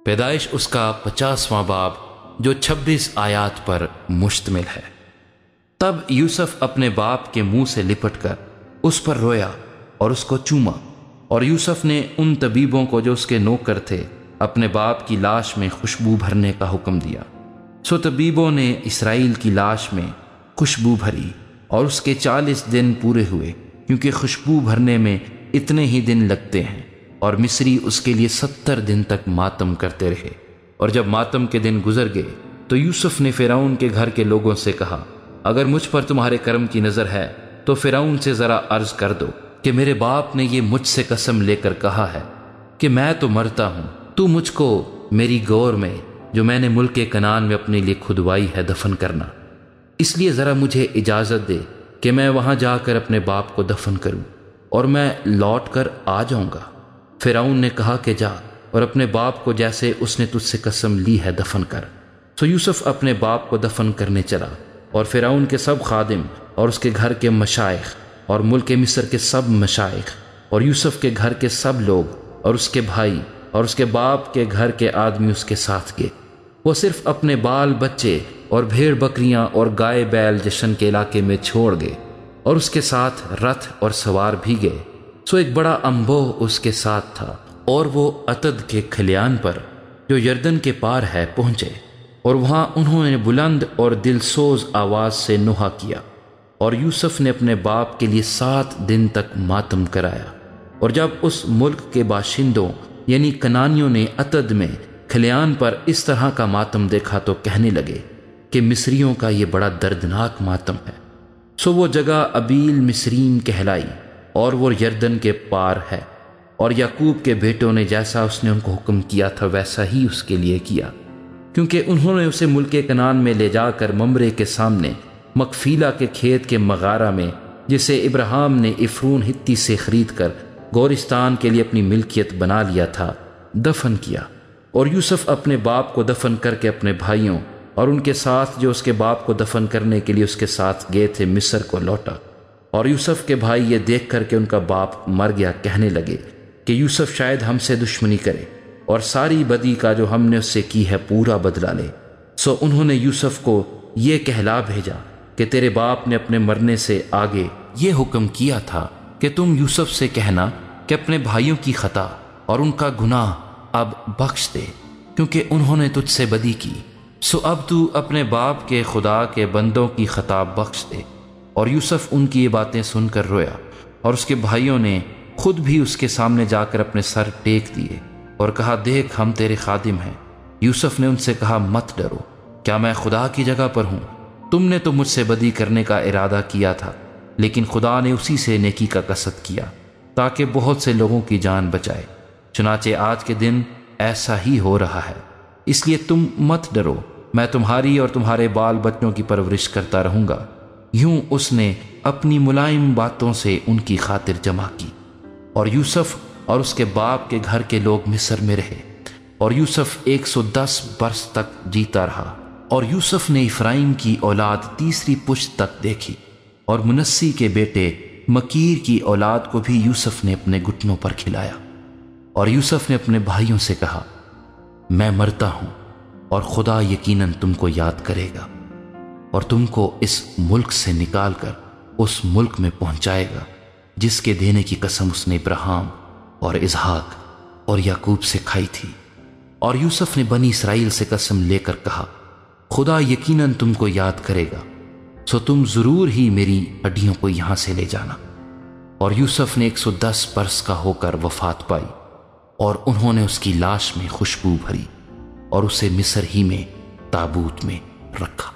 پیدائش اس کا 50واں باب جو 26 آیات پر مشتمل ہے۔ تب یوسف اپنے باپ کے منہ سے لپٹ کر اس پر رویا اور اس کو چوما، اور یوسف نے ان طبیبوں کو جو اس کے نوکر تھے اپنے باپ کی لاش میں خوشبو بھرنے کا حکم دیا۔ سو طبیبوں نے اسرائیل کی لاش میں خوشبو بھری، اور اس کے 40 دن پورے ہوئے، کیونکہ خوشبو بھرنے میں اتنے ہی دن لگتے ہیں، اور مصری اس کے لیے 70 دن تک ماتم کرتے رہے۔ اور جب ماتم کے دن گزر گئے تو یوسف نے فرعون کے گھر کے لوگوں سے کہا، اگر مجھ پر تمہارے کرم کی نظر ہے تو فرعون سے ذرا عرض کر دو کہ میرے باپ نے یہ مجھ سے قسم لے کر کہا ہے کہ میں تو مرتا ہوں، تو مجھ کو میری گور میں جو میں نے ملک کنعان میں اپنے لیے کھدوائی ہے دفن کرنا، اس لیے ذرا مجھے اجازت دے کہ میں وہاں جا کر اپنے باپ کو دفن کروں، اور میں لوٹ کر آ جاؤں گا۔ فرعون نے کہا کہ جا اور اپنے باپ کو جیسے اس نے تجھ سے قسم لی ہے دفن کر۔ سو یوسف اپنے باپ کو دفن کرنے چلا، اور فرعون کے سب خادم اور اس کے گھر کے مشائخ اور ملک مصر کے سب مشائخ اور یوسف کے گھر کے سب لوگ اور اس کے بھائی اور اس کے باپ کے گھر کے آدمی اس کے ساتھ گئے۔ وہ صرف اپنے بال بچے اور بھیڑ بکریاں اور گائے بیل جشن کے علاقے میں چھوڑ گئے، اور اس کے ساتھ رتھ اور سوار بھی گئے۔ سو ایک بڑا انبوہ اس کے ساتھ تھا، اور وہ عتد کے کھلیان پر جو یردن کے پار ہے پہنچے، اور وہاں انہوں نے بلند اور دل سوز آواز سے نوحہ کیا، اور یوسف نے اپنے باپ کے لیے 7 دن تک ماتم کرایا۔ اور جب اس ملک کے باشندوں یعنی کنانیوں نے عتد میں کھلیان پر اس طرح کا ماتم دیکھا تو کہنے لگے کہ مصریوں کا یہ بڑا دردناک ماتم ہے۔ سو وہ جگہ ابیل مصرین کہلائی، اور وہ یردن کے پار ہے۔ اور یعقوب کے بیٹوں نے جیسا اس نے ان کو حکم کیا تھا ویسا ہی اس کے لیے کیا، کیونکہ انہوں نے اسے ملک کنعان میں لے جا کر ممرے کے سامنے مکفیلا کے کھیت کے مغارہ میں، جسے ابراہیم نے عفرون ہتی سے خرید کر گورستان کے لیے اپنی ملکیت بنا لیا تھا، دفن کیا۔ اور یوسف اپنے باپ کو دفن کر کے اپنے بھائیوں اور ان کے ساتھ جو اس کے باپ کو دفن کرنے کے لیے اس کے ساتھ گئے تھے مصر کو لوٹا۔ اور یوسف کے بھائی یہ دیکھ کر کہ ان کا باپ مر گیا کہنے لگے کہ یوسف شاید ہم سے دشمنی کرے اور ساری بدی کا جو ہم نے اس سے کی ہے پورا بدلہ لے۔ سو انہوں نے یوسف کو یہ کہلا بھیجا کہ تیرے باپ نے اپنے مرنے سے آگے یہ حکم کیا تھا کہ تم یوسف سے کہنا کہ اپنے بھائیوں کی خطا اور ان کا گناہ اب بخش دے، کیونکہ انہوں نے تجھ سے بدی کی۔ سو اب تو اپنے باپ کے خدا کے بندوں کی خطا بخش دے۔ اور یوسف ان کی یہ باتیں سن کر رویا، اور اس کے بھائیوں نے خود بھی اس کے سامنے جا کر اپنے سر ٹیک دیے اور کہا، دیکھ ہم تیرے خادم ہیں۔ یوسف نے ان سے کہا، مت ڈرو، کیا میں خدا کی جگہ پر ہوں؟ تم نے تو مجھ سے بدی کرنے کا ارادہ کیا تھا، لیکن خدا نے اسی سے نیکی کا قصد کیا تاکہ بہت سے لوگوں کی جان بچائے۔ چنانچہ آج کے دن ایسا ہی ہو رہا ہے، اس لیے تم مت ڈرو، میں تمہاری اور تمہارے بال بچوں کی پرورش کرتا رہوں گا۔ یوں اس نے اپنی ملائم باتوں سے ان کی خاطر جمع کی۔ اور یوسف اور اس کے باپ کے گھر کے لوگ مصر میں رہے، اور یوسف 110 برس تک جیتا رہا۔ اور یوسف نے افرائیم کی اولاد تیسری پشت تک دیکھی، اور منسی کے بیٹے مکیر کی اولاد کو بھی یوسف نے اپنے گھٹنوں پر کھلایا۔ اور یوسف نے اپنے بھائیوں سے کہا، میں مرتا ہوں، اور خدا یقیناً تم کو یاد کرے گا، اور تم کو اس ملک سے نکال کر اس ملک میں پہنچائے گا جس کے دینے کی قسم اس نے ابراہیم اور اسحاق اور یعقوب سے کھائی تھی۔ اور یوسف نے بنی اسرائیل سے قسم لے کر کہا، خدا یقیناً تم کو یاد کرے گا، سو تم ضرور ہی میری ہڈیوں کو یہاں سے لے جانا۔ اور یوسف نے 110 برس کا ہو کر وفات پائی، اور انہوں نے اس کی لاش میں خوشبو بھری اور اسے مصر ہی میں تابوت میں رکھا۔